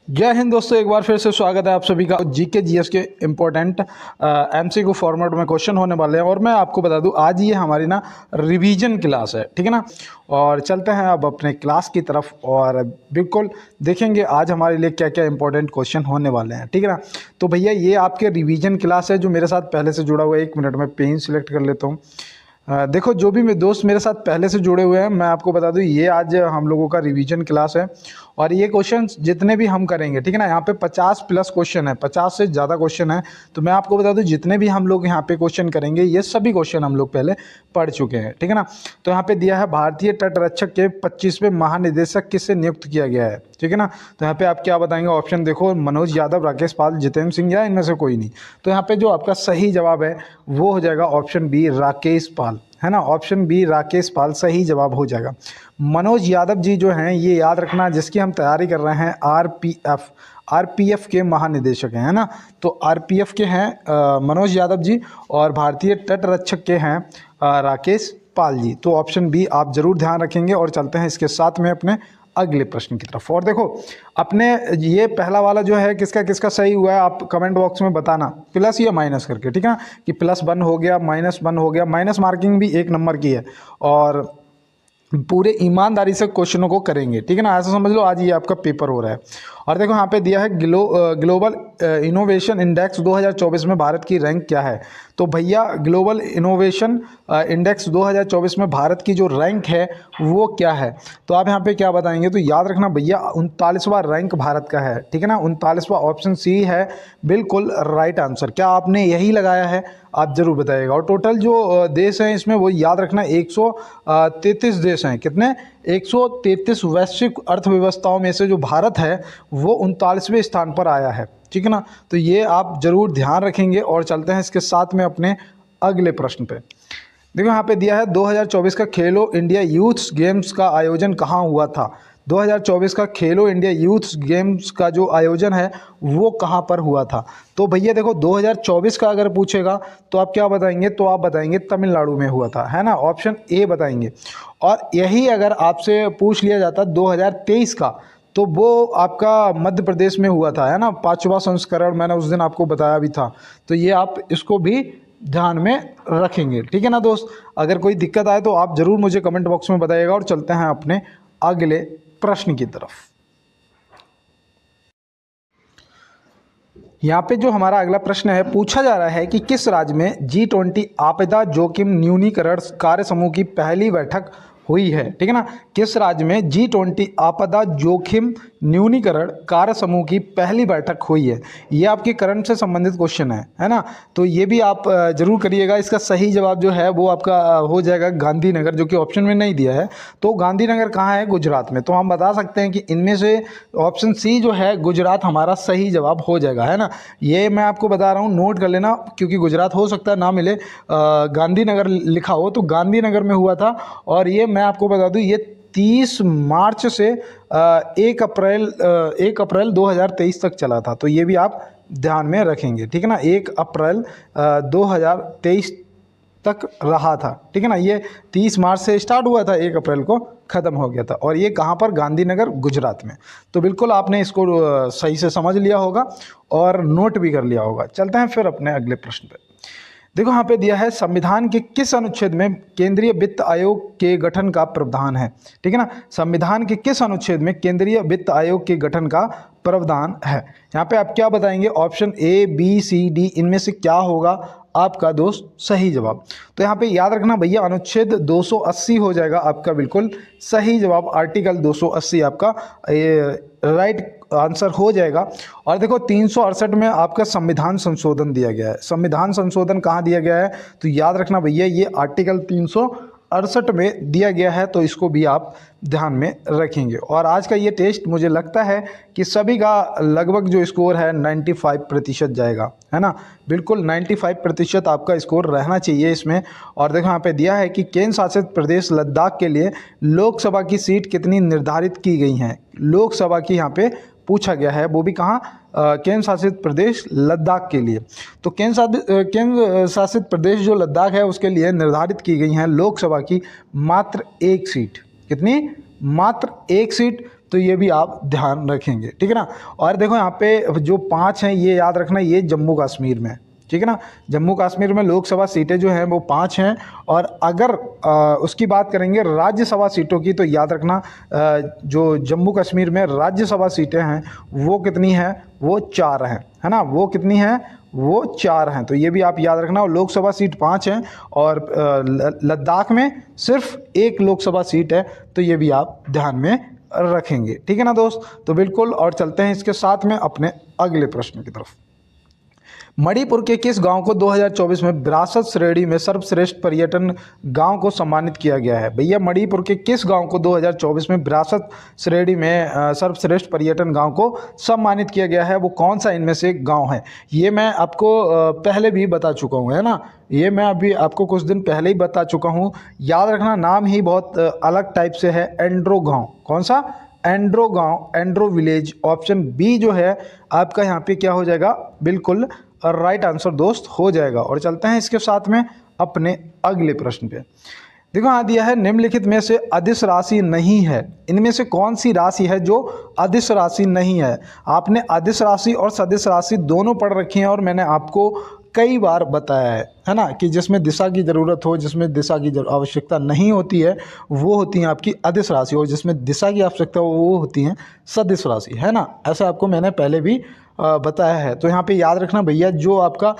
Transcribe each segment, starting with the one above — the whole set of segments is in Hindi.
जय हिंद दोस्तों, एक बार फिर से स्वागत है आप सभी का। जीके जीएस के इम्पोर्टेंट एमसीक्यू फॉर्मेट में क्वेश्चन होने वाले हैं और मैं आपको बता दूं आज ये हमारी ना रिवीजन क्लास है, ठीक है ना। और चलते हैं अब अपने क्लास की तरफ और बिल्कुल देखेंगे आज हमारे लिए क्या क्या इंपॉर्टेंट क्वेश्चन होने वाले हैं, ठीक है ना। तो भैया ये आपके रिवीजन क्लास है जो मेरे साथ पहले से जुड़ा हुआ है। 1 मिनट में पेन सिलेक्ट कर लेता हूँ। देखो जो भी मेरे दोस्त मेरे साथ पहले से जुड़े हुए हैं मैं आपको बता दूं ये आज हम लोगों का रिवीजन क्लास है और ये क्वेश्चन जितने भी हम करेंगे, ठीक है ना। यहाँ पे 50 प्लस क्वेश्चन है, 50 से ज़्यादा क्वेश्चन है। तो मैं आपको बता दूं जितने भी हम लोग यहाँ पे क्वेश्चन करेंगे ये सभी क्वेश्चन हम लोग पहले पढ़ चुके हैं, ठीक है ना। तो यहाँ पे दिया है भारतीय तटरक्षक के 25वें महानिदेशक किसे नियुक्त किया गया है, ठीक है ना। तो यहाँ पे आप क्या बताएंगे? ऑप्शन देखो, मनोज यादव, राकेश पाल, जितेंद्र सिंह या इनमें से कोई नहीं। तो यहाँ पे जो आपका सही जवाब है वो हो जाएगा ऑप्शन बी, राकेश पाल, है ना। ऑप्शन बी राकेश पाल सही जवाब हो जाएगा। मनोज यादव जी जो हैं ये याद रखना, जिसकी हम तैयारी कर रहे हैं आरपीएफ के महानिदेशक हैं, है ना। तो आरपीएफ के हैं मनोज यादव जी और भारतीय तटरक्षक के हैं राकेश पाल जी। तो ऑप्शन बी आप जरूर ध्यान रखेंगे और चलते हैं इसके साथ में अपने अगले प्रश्न की तरफ। और देखो अपने ये पहला वाला जो है किसका किसका सही हुआ है आप कमेंट बॉक्स में बताना, प्लस या माइनस करके, ठीक है ना। कि प्लस 1 हो गया, माइनस 1 हो गया, माइनस मार्किंग भी 1 नंबर की है और पूरे ईमानदारी से क्वेश्चनों को करेंगे, ठीक है ना। ऐसा समझ लो आज ये आपका पेपर हो रहा है। और देखो यहाँ पे दिया है ग्लोबल इनोवेशन इंडेक्स 2024 में भारत की रैंक क्या है। तो भैया ग्लोबल इनोवेशन इंडेक्स 2024 में भारत की जो रैंक है वो क्या है, तो आप यहाँ पे क्या बताएंगे? तो याद रखना भैया 39वां रैंक भारत का है, ठीक है ना। 39वां, ऑप्शन सी है बिल्कुल राइट आंसर। क्या आपने यही लगाया है? आप जरूर बताइएगा। और टोटल जो देश हैं इसमें वो याद रखना 133 देश हैं। कितने? 133 वैश्विक अर्थव्यवस्थाओं में से जो भारत है वो 39वें स्थान पर आया है, ठीक है ना। तो ये आप जरूर ध्यान रखेंगे और चलते हैं इसके साथ में अपने अगले प्रश्न पे। देखो यहाँ पे दिया है 2024 का खेलो इंडिया यूथ गेम्स का आयोजन कहाँ हुआ था। 2024 का खेलो इंडिया यूथ गेम्स का जो आयोजन है वो कहाँ पर हुआ था। तो भैया देखो 2024 का अगर पूछेगा तो आप क्या बताएंगे? तो आप बताएंगे तमिलनाडु में हुआ था, है ना। ऑप्शन ए बताएंगे। और यही अगर आपसे पूछ लिया जाता 2023 का तो वो आपका मध्य प्रदेश में हुआ था, है ना। 5वां संस्करण मैंने उस दिन आपको बताया भी था। तो ये आप इसको भी ध्यान में रखेंगे, ठीक है ना दोस्त। अगर कोई दिक्कत आए तो आप ज़रूर मुझे कमेंट बॉक्स में बताइएगा और चलते हैं अपने अगले प्रश्न की तरफ। यहाँ पे जो हमारा अगला प्रश्न है पूछा जा रहा है कि किस राज्य में G20 आपदा जोखिम न्यूनीकरण कार्य समूह की पहली बैठक हुई है, ठीक है ना। किस राज्य में G20 आपदा जोखिम न्यूनीकरण कार्य समूह की पहली बैठक हुई है। ये आपके करंट से संबंधित क्वेश्चन है ना। तो ये भी आप जरूर करिएगा। इसका सही जवाब जो है वो आपका हो जाएगा गांधीनगर, जो कि ऑप्शन में नहीं दिया है। तो गांधीनगर कहाँ है? गुजरात में। तो हम बता सकते हैं कि इनमें से ऑप्शन सी जो है गुजरात हमारा सही जवाब हो जाएगा, है ना। ये मैं आपको बता रहा हूँ, नोट कर लेना, क्योंकि गुजरात हो सकता है ना मिले, गांधीनगर लिखा हो तो गांधीनगर में हुआ था। और ये मैं आपको बता दूं ये 30 मार्च से 1 अप्रैल 2023 तक चला था। तो ये भी आप ध्यान में रखेंगे, ठीक है ना। 1 अप्रैल 2023 तक रहा था, ठीक है ना। ये 30 मार्च से स्टार्ट हुआ था, 1 अप्रैल को ख़त्म हो गया था। और ये कहाँ पर? गांधीनगर, गुजरात में। तो बिल्कुल आपने इसको सही से समझ लिया होगा और नोट भी कर लिया होगा। चलते हैं फिर अपने अगले प्रश्न पे। देखो यहाँ पे दिया है संविधान के किस अनुच्छेद में केंद्रीय वित्त आयोग के गठन का प्रावधान है, ठीक है ना। संविधान के किस अनुच्छेद में केंद्रीय वित्त आयोग के गठन का प्रावधान है। यहाँ पे आप क्या बताएंगे? Option A, B, C, D, इनमें से क्या होगा आपका दोस्त सही जवाब? तो यहाँ पे याद रखना भैया अनुच्छेद 280 हो जाएगा आपका बिल्कुल सही जवाब। आर्टिकल 280 आपका राइट आंसर हो जाएगा। और देखो 368 में आपका संविधान संशोधन दिया गया है। संविधान संशोधन कहाँ दिया गया है? तो याद रखना भैया ये आर्टिकल 368 में दिया गया है। तो इसको भी आप ध्यान में रखेंगे। और आज का ये टेस्ट मुझे लगता है कि सभी का लगभग जो स्कोर है 95% जाएगा, है ना। बिल्कुल 95% आपका स्कोर रहना चाहिए इसमें। और देखो यहाँ पे दिया है कि केंद्र शासित प्रदेश लद्दाख के लिए लोकसभा की सीट कितनी निर्धारित की गई हैं। लोकसभा की यहाँ पे पूछा गया है, वो भी कहाँ? केंद्र शासित प्रदेश लद्दाख के लिए। तो केंद्र शासित प्रदेश जो लद्दाख है उसके लिए निर्धारित की गई हैं लोकसभा की मात्र 1 सीट। कितनी? मात्र 1 सीट। तो ये भी आप ध्यान रखेंगे, ठीक है ना। और देखो यहाँ पे जो 5 हैं ये याद रखना, ये जम्मू कश्मीर में, ठीक है ना। जम्मू कश्मीर में लोकसभा सीटें जो हैं वो 5 हैं। और अगर उसकी बात करेंगे राज्यसभा सीटों की, तो याद रखना जो जम्मू कश्मीर में राज्यसभा सीटें हैं वो कितनी हैं, वो 4 हैं, है ना। वो कितनी हैं, वो 4 हैं। तो ये भी आप याद रखना। और लोकसभा सीट 5 हैं और लद्दाख में सिर्फ 1 लोकसभा सीट है, तो ये भी आप ध्यान में रखेंगे, ठीक है ना दोस्त। तो बिल्कुल, और चलते हैं इसके साथ में अपने अगले प्रश्न की तरफ। मणिपुर के किस गांव को 2024 में विरासत श्रेणी में सर्वश्रेष्ठ पर्यटन गांव को सम्मानित किया गया है? भैया मणिपुर के किस गांव को 2024 में विरासत श्रेणी में सर्वश्रेष्ठ पर्यटन गांव को सम्मानित किया गया है? वो कौन सा इनमें से गांव है? ये मैं आपको पहले भी बता चुका हूँ, है ना। ये मैं अभी आपको कुछ दिन पहले ही बता चुका हूँ। याद रखना, नाम ही बहुत अलग टाइप से है। एंड्रो गाँव, कौन सा? एंड्रो गाँव, एंड्रो विलेज। ऑप्शन बी जो है आपका यहाँ पे क्या हो जाएगा, बिल्कुल राइट आंसर दोस्त हो जाएगा। और चलते हैं इसके साथ में अपने अगले प्रश्न पे। देखो यहाँ दिया है, निम्नलिखित में से अदिश राशि नहीं है। इनमें से कौन सी राशि है जो अदिश राशि नहीं है? आपने अदिश राशि और सदिश राशि दोनों पढ़ रखी हैं और मैंने आपको कई बार बताया है ना, कि जिसमें दिशा की ज़रूरत हो, जिसमें दिशा की आवश्यकता नहीं होती है, वो होती हैं आपकी अदिश राशि, और जिसमें दिशा की आवश्यकता हो वो होती हैं सदिश राशि, है ना। ऐसा आपको मैंने पहले भी बताया है। तो यहाँ पे याद रखना भैया, जो आपका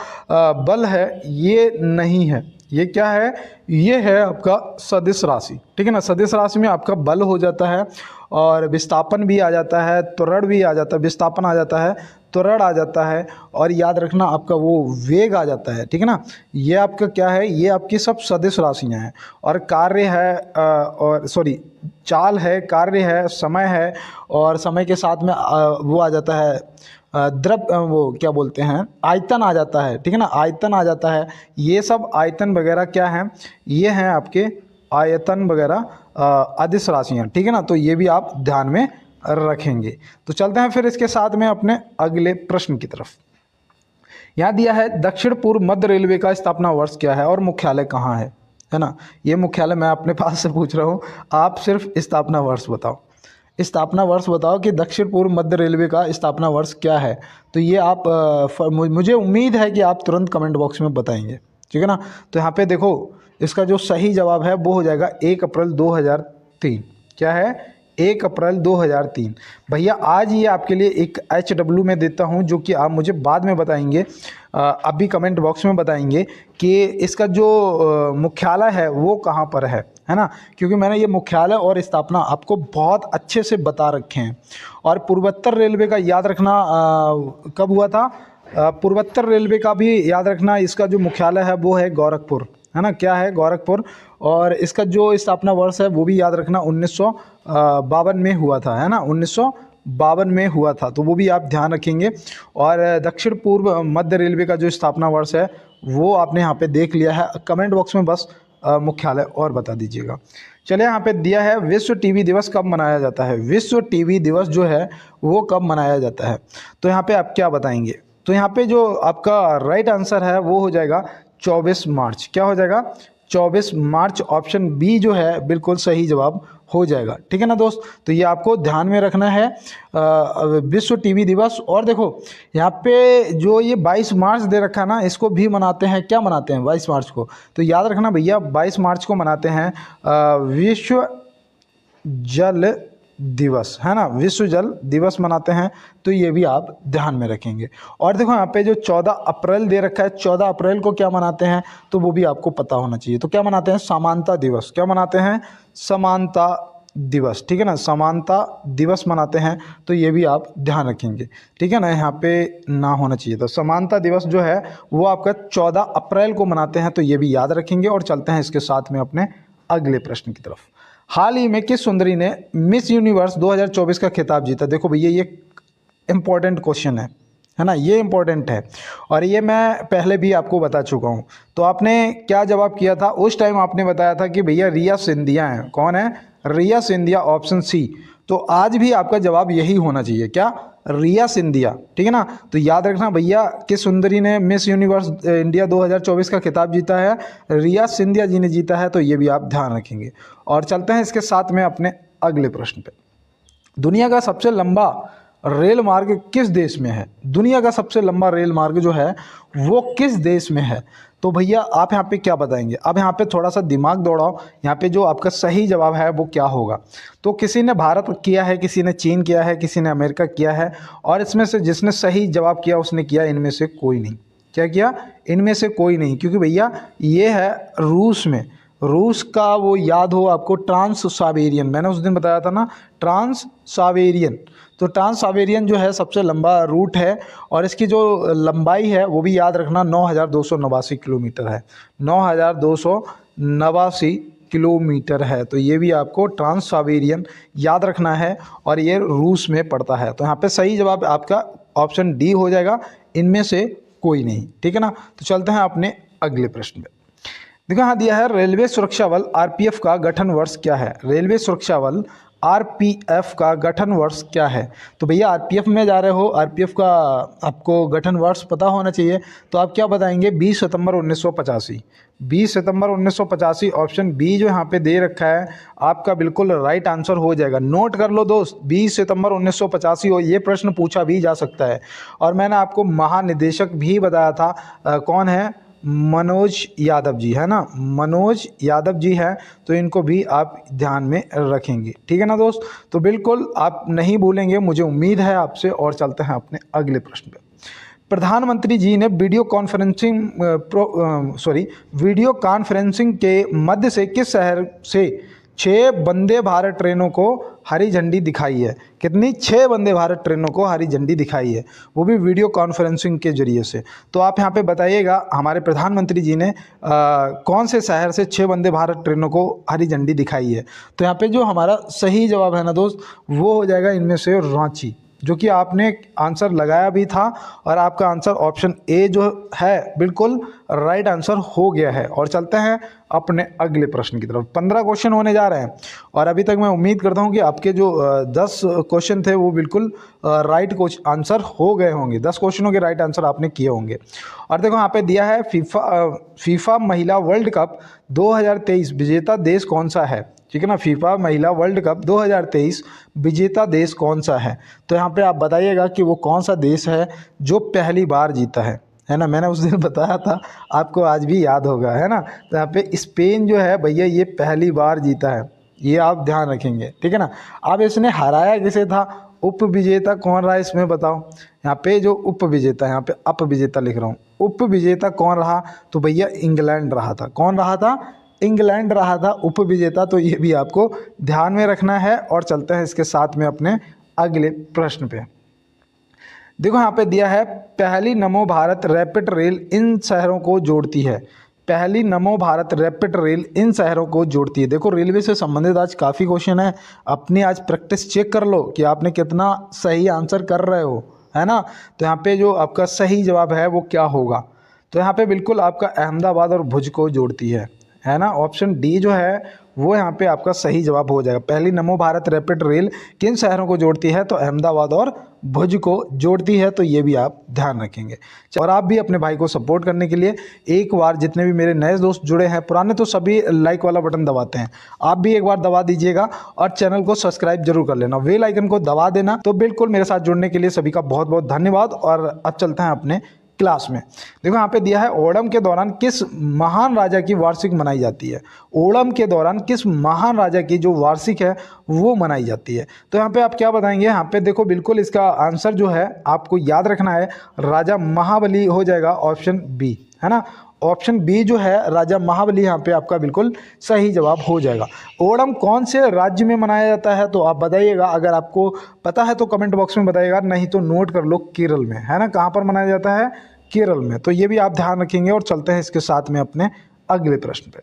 बल है ये नहीं है, ये क्या है, ये है आपका सदिश राशि, ठीक है ना। सदिश राशि में आपका बल हो जाता है और विस्थापन भी आ जाता है, त्वरण भी आ जाता है, विस्थापन आ जाता है, त्वरण आ जाता है, और याद रखना आपका वो वेग आ जाता है, ठीक है ना। ये आपका क्या है, ये आपकी सब सदिश राशियाँ हैं। और कार्य है और सॉरी चाल है, कार्य है, समय है, और समय के साथ में वो आ जाता है वो क्या बोलते हैं, आयतन आ जाता है, ठीक है ना। आयतन आ जाता है। ये सब आयतन वगैरह क्या हैं, ये हैं आपके आयतन वगैरह अदिश राशियाँ, ठीक है ना। तो ये भी आप ध्यान में रखेंगे। तो चलते हैं फिर इसके साथ में अपने अगले प्रश्न की तरफ। यहाँ दिया है, दक्षिण पूर्व मध्य रेलवे का स्थापना वर्ष क्या है और मुख्यालय कहाँ है ना। ये मुख्यालय मैं अपने पास से पूछ रहा हूँ, आप सिर्फ स्थापना वर्ष बताओ। स्थापना वर्ष बताओ कि दक्षिण पूर्व मध्य रेलवे का स्थापना वर्ष क्या है। तो ये आप मुझे उम्मीद है कि आप तुरंत कमेंट बॉक्स में बताएंगे, ठीक है ना। तो यहाँ पे देखो, इसका जो सही जवाब है वो हो जाएगा 1 अप्रैल 2003। क्या है, 1 अप्रैल 2003। भैया आज ये आपके लिए एक HW में देता हूँ, जो कि आप मुझे बाद में बताएंगे, अभी कमेंट बॉक्स में बताएंगे कि इसका जो मुख्यालय है वो कहाँ पर है ना। क्योंकि मैंने ये मुख्यालय और स्थापना आपको बहुत अच्छे से बता रखे हैं। और पूर्वोत्तर रेलवे का याद रखना कब हुआ था, पूर्वोत्तर रेलवे का भी याद रखना, इसका जो मुख्यालय है वो है गोरखपुर, है ना। क्या है, गोरखपुर। और इसका जो स्थापना वर्ष है वो भी याद रखना 1952 में हुआ था, है ना। 1952 में हुआ था, तो वो भी आप ध्यान रखेंगे। और दक्षिण पूर्व मध्य रेलवे का जो स्थापना वर्ष है वो आपने यहाँ पे देख लिया है। कमेंट बॉक्स में बस मुख्यालय और बता दीजिएगा। चलिए, यहाँ पे दिया है, विश्व टीबी दिवस कब मनाया जाता है? विश्व टीबी दिवस जो है वो कब मनाया जाता है? तो यहाँ पे आप क्या बताएंगे? तो यहाँ पे जो आपका राइट आंसर है वो हो जाएगा 24 मार्च। क्या हो जाएगा, 24 मार्च। ऑप्शन बी जो है बिल्कुल सही जवाब हो जाएगा, ठीक है ना दोस्त। तो ये आपको ध्यान में रखना है, विश्व टीबी दिवस। और देखो यहाँ पे जो ये 22 मार्च दे रखा है ना, इसको भी मनाते हैं, क्या मनाते हैं 22 मार्च को? तो याद रखना भैया, 22 मार्च को मनाते हैं विश्व जल दिवस, है ना। विश्व जल दिवस मनाते हैं, तो ये भी आप ध्यान में रखेंगे। और देखो यहाँ पे जो 14 अप्रैल दे रखा है, 14 अप्रैल को क्या मनाते हैं, तो वो भी आपको पता होना चाहिए। तो क्या मनाते हैं, समानता दिवस। क्या मनाते हैं, समानता दिवस, ठीक है ना। समानता दिवस मनाते हैं, तो ये भी आप ध्यान रखेंगे, ठीक है ना। यहाँ पे ना होना चाहिए। तो समानता दिवस जो है वो आपका 14 अप्रैल को मनाते हैं, तो ये भी याद रखेंगे। और चलते हैं इसके साथ में अपने अगले प्रश्न की तरफ। हाल ही में किस सुंदरी ने मिस यूनिवर्स 2024 का खिताब जीता? देखो भैया, ये इंपॉर्टेंट क्वेश्चन है ना, ये इंपॉर्टेंट है, और ये मैं पहले भी आपको बता चुका हूँ। तो आपने क्या जवाब किया था उस टाइम? आपने बताया था कि भैया रिया सिंधिया हैं। कौन है, रिया सिंधिया, ऑप्शन सी। तो आज भी आपका जवाब यही होना चाहिए, क्या, रिया सिंधिया, ठीक है ना। तो याद रखना भैया, किस सुंदरी ने मिस यूनिवर्स इंडिया 2024 का खिताब जीता है? रिया सिंधिया जी ने जीता है, तो ये भी आप ध्यान रखेंगे। और चलते हैं इसके साथ में अपने अगले प्रश्न पे। दुनिया का सबसे लंबा रेल मार्ग किस देश में है? दुनिया का सबसे लंबा रेल मार्ग जो है वो किस देश में है? तो भैया आप यहाँ पे क्या बताएंगे? अब यहाँ पे थोड़ा सा दिमाग दौड़ाओ, यहाँ पे जो आपका सही जवाब है वो क्या होगा? तो किसी ने भारत किया है, किसी ने चीन किया है, किसी ने अमेरिका किया है, और इसमें से जिसने सही जवाब किया उसने किया इनमें से कोई नहीं। क्या किया? इनमें से कोई नहीं, क्योंकि भैया ये है रूस में। रूस का वो याद हो आपको, ट्रांस साइबेरियन, मैंने उस दिन बताया था ना, ट्रांस साइबेरियन। तो ट्रांस साइबेरियन जो है सबसे लंबा रूट है, और इसकी जो लंबाई है वो भी याद रखना 9,289 किलोमीटर है। 9,289 किलोमीटर है। तो ये भी आपको ट्रांस साइबेरियन याद रखना है, और ये रूस में पड़ता है। तो यहाँ पे सही जवाब आपका ऑप्शन डी हो जाएगा, इनमें से कोई नहीं। ठीक है ना। तो चलते हैं अपने अगले प्रश्न पे। देखो यहाँ दिया है रेलवे सुरक्षा बल आरपीएफ का गठन वर्ष क्या है? रेलवे सुरक्षा बल आरपीएफ का गठन वर्ष क्या है? तो भैया आरपीएफ में जा रहे हो, आरपीएफ का आपको गठन वर्ष पता होना चाहिए। तो आप क्या बताएंगे? 20 सितंबर 1985। 20 सितंबर 1985 ऑप्शन बी जो यहाँ पे दे रखा है आपका बिल्कुल राइट आंसर हो जाएगा। नोट कर लो दोस्त, 20 सितंबर 1985 हो, ये प्रश्न पूछा भी जा सकता है। और मैंने आपको महानिदेशक भी बताया था, कौन है? मनोज यादव जी, है ना, मनोज यादव जी हैं। तो इनको भी आप ध्यान में रखेंगे। ठीक है ना दोस्त। तो बिल्कुल आप नहीं भूलेंगे, मुझे उम्मीद है आपसे। और चलते हैं अपने अगले प्रश्न पे। प्रधानमंत्री जी ने वीडियो कॉन्फ्रेंसिंग के मध्य से किस शहर से 6 वंदे भारत ट्रेनों को हरी झंडी दिखाई है? कितनी? 6 वंदे भारत ट्रेनों को हरी झंडी दिखाई है, वो भी वीडियो कॉन्फ्रेंसिंग के जरिए से। तो आप यहाँ पे बताइएगा हमारे प्रधानमंत्री जी ने कौन से शहर से 6 वंदे भारत ट्रेनों को हरी झंडी दिखाई है? तो यहाँ पे जो हमारा सही जवाब है ना दोस्त, वो हो जाएगा इनमें से रांची, जो कि आपने आंसर लगाया भी था, और आपका आंसर ऑप्शन ए जो है बिल्कुल राइट आंसर हो गया है। और चलते हैं अपने अगले प्रश्न की तरफ। 15 क्वेश्चन होने जा रहे हैं, और अभी तक मैं उम्मीद करता हूं कि आपके जो 10 क्वेश्चन थे वो बिल्कुल राइट आंसर हो गए होंगे। 10 क्वेश्चनों के राइट आंसर आपने किए होंगे। और देखो यहाँ पे दिया है फीफा महिला वर्ल्ड कप 2023 विजेता देश कौन सा है? ठीक है ना। फीफा महिला वर्ल्ड कप 2023 विजेता देश कौन सा है? तो यहाँ पे आप बताइएगा कि वो कौन सा देश है जो पहली बार जीता है ना। मैंने उस दिन बताया था, आपको आज भी याद होगा, है ना। तो यहाँ पे स्पेन जो है भैया ये पहली बार जीता है, ये आप ध्यान रखेंगे। ठीक है ना। अब इसने हराया किसे था? उप विजेता कौन रहा इसमें बताओ? यहाँ पे जो उप विजेता, यहाँ पे अप विजेता लिख रहा हूँ, उप विजेता कौन रहा? तो भैया इंग्लैंड रहा था। कौन रहा था? इंग्लैंड रहा था उप विजेता। तो ये भी आपको ध्यान में रखना है। और चलते हैं इसके साथ में अपने अगले प्रश्न पे। देखो यहाँ पे दिया है पहली नमो भारत रैपिड रेल इन शहरों को जोड़ती है। पहली नमो भारत रैपिड रेल इन शहरों को जोड़ती है। देखो रेलवे से संबंधित आज काफ़ी क्वेश्चन है, अपनी आज प्रैक्टिस चेक कर लो कि आपने कितना सही आंसर कर रहे हो, है ना। तो यहाँ पे जो आपका सही जवाब है वो क्या होगा? तो यहाँ पे बिल्कुल आपका अहमदाबाद और भुज को जोड़ती है ना। ऑप्शन डी जो है वो यहाँ पे आपका सही जवाब हो जाएगा। पहली नमो भारत रैपिड रेल किन शहरों को जोड़ती है? तो अहमदाबाद और भुज को जोड़ती है। तो ये भी आप ध्यान रखेंगे। और आप भी अपने भाई को सपोर्ट करने के लिए एक बार, जितने भी मेरे नए दोस्त जुड़े हैं, पुराने तो सभी लाइक वाला बटन दबाते हैं, आप भी एक बार दबा दीजिएगा, और चैनल को सब्सक्राइब जरूर कर लेना, बेल आइकन को दबा देना। तो बिल्कुल मेरे साथ जुड़ने के लिए सभी का बहुत बहुत धन्यवाद। और अब चलते हैं अपने क्लास में। देखो यहाँ पे दिया है ओणम के दौरान किस महान राजा की वार्षिक मनाई जाती है? ओणम के दौरान किस महान राजा की जो वार्षिक है वो मनाई जाती है? तो यहाँ पे आप क्या बताएंगे? यहाँ पे देखो बिल्कुल इसका आंसर जो है आपको याद रखना है, राजा महाबली हो जाएगा, ऑप्शन बी, है ना। ऑप्शन बी जो है राजा महाबली यहाँ पे आपका बिल्कुल सही जवाब हो जाएगा। ओणम कौन से राज्य में मनाया जाता है? तो आप बताइएगा, अगर आपको पता है तो कमेंट बॉक्स में बताइएगा, नहीं तो नोट कर लो, केरल में, है ना। कहाँ पर मनाया जाता है? केरल में। तो ये भी आप ध्यान रखेंगे। और चलते हैं इसके साथ में अपने अगले प्रश्न पे।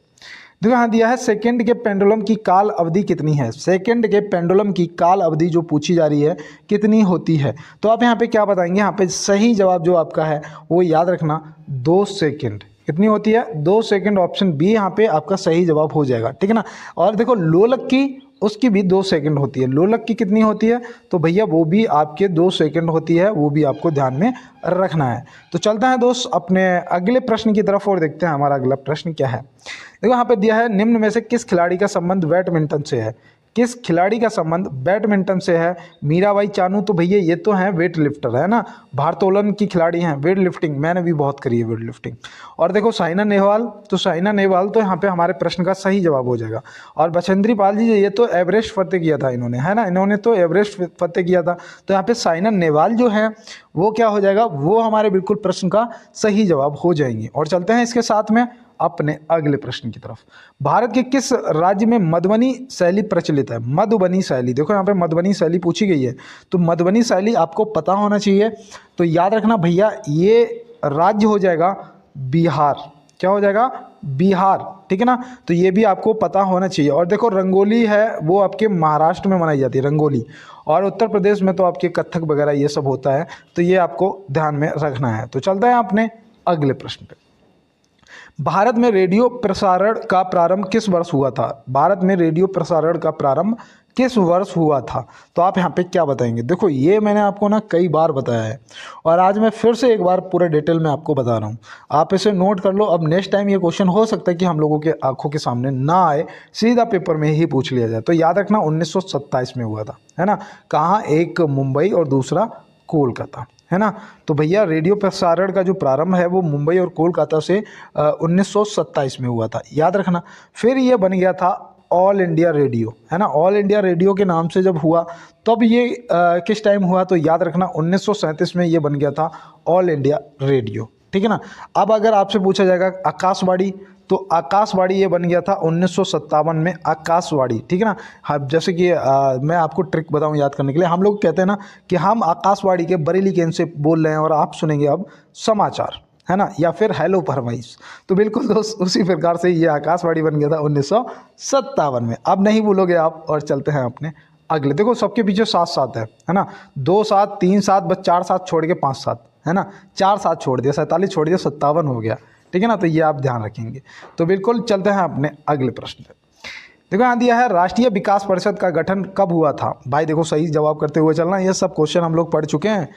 देखो यहाँ दिया है सेकंड के पेंडुलम की काल अवधि कितनी है? सेकंड के पेंडुलम की काल अवधि जो पूछी जा रही है कितनी होती है? तो आप यहाँ पे क्या बताएंगे? यहाँ पे सही जवाब जो आपका है वो याद रखना 2 सेकंड। कितनी होती है? 2 सेकंड। ऑप्शन बी यहाँ पे आपका सही जवाब हो जाएगा। ठीक है ना। और देखो लोलक की, उसकी भी 2 सेकंड होती है। लोलक की कितनी होती है? तो भैया वो भी आपके 2 सेकंड होती है, वो भी आपको ध्यान में रखना है। तो चलते हैं दोस्त अपने अगले प्रश्न की तरफ और देखते हैं हमारा अगला प्रश्न क्या है। देखो यहाँ पे दिया है निम्न में से किस खिलाड़ी का संबंध बैडमिंटन से है? किस खिलाड़ी का संबंध बैडमिंटन से है? मीराबाई चानू, तो भैया ये तो हैं वेट लिफ्टर, है ना, भारोत्तोलन की खिलाड़ी हैं, वेट लिफ्टिंग मैंने भी बहुत करी है वेट लिफ्टिंग। और देखो साइना नेहवाल, तो साइना नेहवाल तो यहाँ पे हमारे प्रश्न का सही जवाब हो जाएगा। और बछेंद्री पाल जी, ये तो एवरेस्ट फतेह किया था इन्होंने, है ना, इन्होंने तो एवरेस्ट फतेह किया था। तो यहाँ पे साइना नेहवाल जो है वो क्या हो जाएगा, वो हमारे बिल्कुल प्रश्न का सही जवाब हो जाएंगे। और चलते हैं इसके साथ में अपने अगले प्रश्न की तरफ। भारत के किस राज्य में मधुबनी शैली प्रचलित है? मधुबनी शैली, देखो यहाँ पे मधुबनी शैली पूछी गई है, तो मधुबनी शैली आपको पता होना चाहिए। तो याद रखना भैया, ये राज्य हो जाएगा बिहार। क्या हो जाएगा? बिहार, ठीक है ना। तो ये भी आपको पता होना चाहिए। और देखो रंगोली है वो आपके महाराष्ट्र में मनाई जाती है रंगोली, और उत्तर प्रदेश में तो आपके कथक वगैरह ये सब होता है, तो ये आपको ध्यान में रखना है। तो चलते हैं अपने अगले प्रश्न पे। भारत में रेडियो प्रसारण का प्रारंभ किस वर्ष हुआ था? भारत में रेडियो प्रसारण का प्रारंभ किस वर्ष हुआ था? तो आप यहाँ पे क्या बताएंगे? देखो ये मैंने आपको ना कई बार बताया है, और आज मैं फिर से एक बार पूरे डिटेल में आपको बता रहा हूँ, आप इसे नोट कर लो। अब नेक्स्ट टाइम ये क्वेश्चन हो सकता है कि हम लोगों के आंखों के सामने ना आए, सीधा पेपर में ही पूछ लिया जाए। तो याद रखना 1927 में हुआ था, है ना। कहाँ? एक मुंबई और दूसरा कोलकाता, है ना। तो भैया रेडियो प्रसारण का जो प्रारंभ है वो मुंबई और कोलकाता से 1927 में हुआ था, याद रखना। फिर ये बन गया था ऑल इंडिया रेडियो, है ना। ऑल इंडिया रेडियो के नाम से जब हुआ तब ये किस टाइम हुआ? तो याद रखना 1937 में ये बन गया था ऑल इंडिया रेडियो, ठीक है ना। अब अगर आपसे पूछा जाएगा आकाशवाणी, तो आकाशवाणी ये बन गया था 1957 में, आकाशवाणी, ठीक है ना। हाँ, जैसे कि मैं आपको ट्रिक बताऊं याद करने के लिए, हम लोग कहते हैं ना कि हम आकाशवाणी के बरेली केंद्र से बोल रहे हैं और आप सुनेंगे अब समाचार, है ना, या फिर हेलो फरमाइश। तो बिल्कुल दोस्त उसी प्रकार से ये आकाशवाणी बन गया था 1957 में। अब नहीं भूलोगे आप। और चलते हैं अपने अगले। देखो सबके पीछे 7-7 है ना, 2-7 3-7 बस 4-7 छोड़ के 5-7, है ना, 4-7 छोड़ दिया, 47 छोड़ दिया, 57 हो गया, ठीक है ना। तो ये आप ध्यान रखेंगे। तो बिल्कुल चलते हैं अपने अगले प्रश्न पे। देखो यहाँ दिया है राष्ट्रीय विकास परिषद का गठन कब हुआ था? भाई देखो सही जवाब करते हुए चलना, ये सब क्वेश्चन हम लोग पढ़ चुके हैं।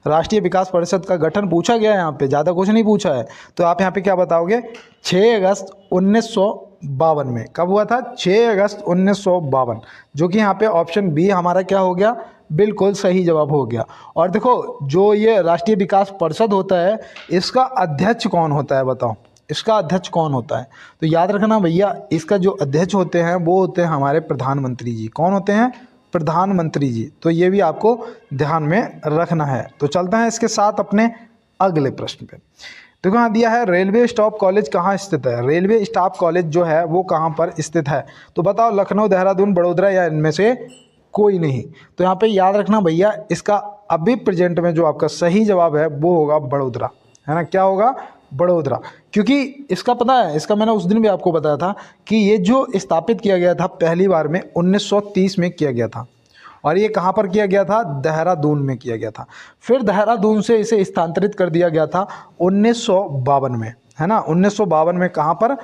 राष्ट्रीय विकास परिषद का गठन पूछा गया है, यहाँ पे ज़्यादा कुछ नहीं पूछा है। तो आप यहाँ पे क्या बताओगे? 6 अगस्त 1952 में। कब हुआ था? 6 अगस्त 1952, जो कि यहाँ पे ऑप्शन बी हमारा क्या हो गया? बिल्कुल सही जवाब हो गया। और देखो जो ये राष्ट्रीय विकास परिषद होता है, इसका अध्यक्ष कौन होता है बताओ? इसका अध्यक्ष कौन होता है? तो याद रखना भैया, इसका जो अध्यक्ष होते हैं वो होते हैं हमारे प्रधानमंत्री जी। कौन होते हैं? प्रधानमंत्री जी। तो ये भी आपको ध्यान में रखना है। तो चलते हैं इसके साथ अपने अगले प्रश्न पे। देखो यहाँ दिया है रेलवे स्टाफ कॉलेज कहाँ स्थित है? रेलवे स्टाफ कॉलेज जो है वो कहाँ पर स्थित है? तो बताओ लखनऊ, देहरादून, बड़ोदरा या इनमें से कोई नहीं। तो यहाँ पे याद रखना भैया, इसका अभी प्रेजेंट में जो आपका सही जवाब है वो होगा बड़ोदरा, है ना। क्या होगा? बड़ोदरा। क्योंकि इसका पता है, इसका मैंने उस दिन भी आपको बताया था कि ये जो स्थापित किया गया था पहली बार में 1930 में किया गया था, और ये कहाँ पर किया गया था? देहरादून में किया गया था। फिर देहरादून से इसे स्थानांतरित कर दिया गया था 1952 में, है ना। 1952 में कहाँ पर?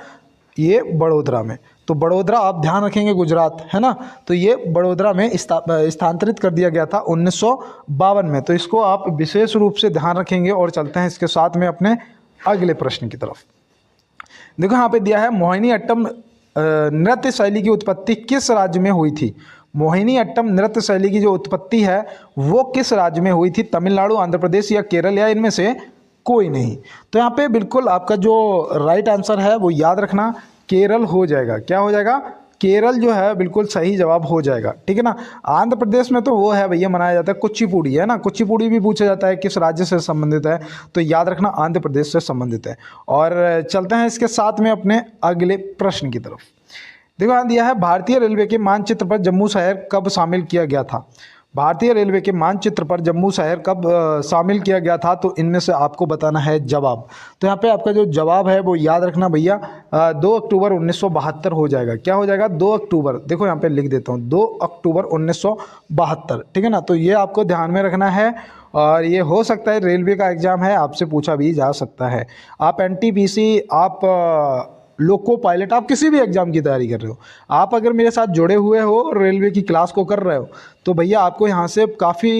ये बड़ोदरा में। तो बड़ोदरा आप ध्यान रखेंगे, गुजरात, है ना। तो ये बड़ोदरा में स्थानांतरित कर दिया गया था 1952 में। तो इसको आप विशेष रूप से ध्यान रखेंगे। और चलते हैं इसके साथ में अपने अगले प्रश्न की तरफ। देखो यहाँ पे दिया है मोहिनी अट्टम नृत्य शैली की उत्पत्ति किस राज्य में हुई थी? मोहिनी अट्टम नृत्य शैली की जो उत्पत्ति है वो किस राज्य में हुई थी? तमिलनाडु, आंध्र प्रदेश या केरल या इनमें से कोई नहीं। तो यहाँ पे बिल्कुल आपका जो राइट आंसर है वो याद रखना केरल हो जाएगा। क्या हो जाएगा? केरल जो है बिल्कुल सही जवाब हो जाएगा, ठीक है ना। आंध्र प्रदेश में तो वो है भैया मनाया जाता है कुचिपुड़ी, है ना। कुचिपुड़ी भी पूछा जाता है किस राज्य से संबंधित है, तो याद रखना आंध्र प्रदेश से संबंधित है। और चलते हैं इसके साथ में अपने अगले प्रश्न की तरफ। देखो यहाँ दिया है भारतीय रेलवे के मानचित्र पर जम्मू शहर कब शामिल किया गया था? भारतीय रेलवे के मानचित्र पर जम्मू शहर कब शामिल किया गया था? तो इनमें से आपको बताना है जवाब। तो यहाँ पे आपका जो जवाब है वो याद रखना भैया 2 अक्टूबर 1972 हो जाएगा। क्या हो जाएगा? 2 अक्टूबर। देखो यहाँ पे लिख देता हूँ 2 अक्टूबर 1972, ठीक है ना। तो ये आपको ध्यान में रखना है। और ये हो सकता है रेलवे का एग्ज़ाम है, आपसे पूछा भी जा सकता है। आप एनटीपीसी, आप लोको पायलट, आप किसी भी एग्ज़ाम की तैयारी कर रहे हो, आप अगर मेरे साथ जुड़े हुए हो और रेलवे की क्लास को कर रहे हो, तो भैया आपको यहाँ से काफ़ी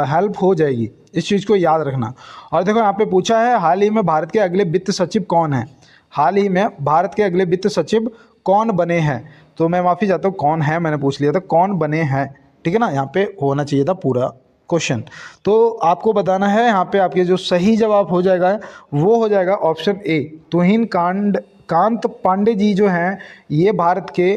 हेल्प हो जाएगी। इस चीज़ को याद रखना। और देखो यहाँ पे पूछा है हाल ही में भारत के अगले वित्त सचिव कौन है? हाल ही में भारत के अगले वित्त सचिव कौन बने हैं, तो मैं माफ़ी चाहता हूँ, कौन है मैंने पूछ लिया था, कौन बने हैं, ठीक है ना, यहाँ पे होना चाहिए था पूरा क्वेश्चन। तो आपको बताना है यहाँ पे आपके जो सही जवाब हो जाएगा वो हो जाएगा ऑप्शन ए, तुहिन कांत पांडे जी जो हैं ये भारत के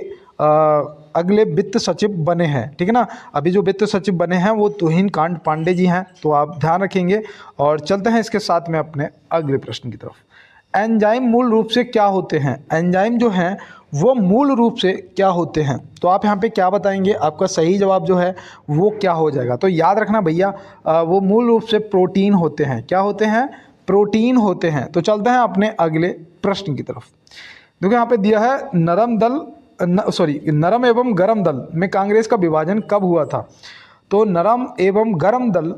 अगले वित्त सचिव बने हैं, ठीक है ना। अभी जो वित्त सचिव बने हैं वो तुहिन कांत पांडे जी हैं, तो आप ध्यान रखेंगे। और चलते हैं इसके साथ में अपने अगले प्रश्न की तरफ। एंजाइम मूल रूप से क्या होते हैं, एंजाइम जो हैं वो मूल रूप से क्या होते हैं, तो आप यहाँ पे क्या बताएंगे, आपका सही जवाब जो है वो क्या हो जाएगा। तो याद रखना भैया वो मूल रूप से प्रोटीन होते हैं, क्या होते हैं, प्रोटीन होते हैं। तो चलते हैं अपने अगले प्रश्न की तरफ। देखो यहाँ पे दिया है नरम एवं गरम दल में कांग्रेस का विभाजन कब हुआ था। तो नरम एवं गरम दल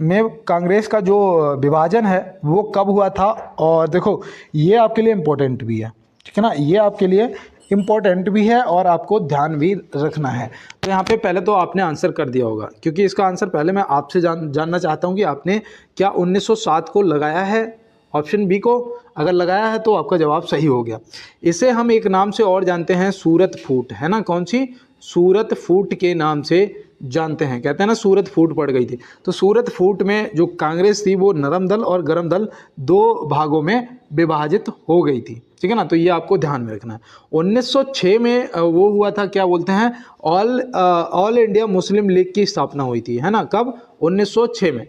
में कांग्रेस का जो विभाजन है वो कब हुआ था, और देखो ये आपके लिए इम्पोर्टेंट भी है, ठीक है ना, ये आपके लिए इम्पोर्टेंट भी है और आपको ध्यान भी रखना है। तो यहाँ पे पहले तो आपने आंसर कर दिया होगा, क्योंकि इसका आंसर पहले मैं आपसे जानना चाहता हूँ कि आपने क्या 1907 को लगाया है, ऑप्शन बी को। अगर लगाया है तो आपका जवाब सही हो गया। इसे हम एक नाम से और जानते हैं, सूरत फूट, है ना, कौन सी, सूरत फूट के नाम से जानते हैं, कहते हैं ना सूरत फूट पड़ गई थी। तो सूरत फूट में जो कांग्रेस थी वो नरम दल और गरम दल दो भागों में विभाजित हो गई थी, ठीक है ना, तो ये आपको ध्यान में रखना है। 1906 में वो हुआ था, क्या बोलते हैं, ऑल इंडिया मुस्लिम लीग की स्थापना हुई थी, है ना, कब, 1906 में।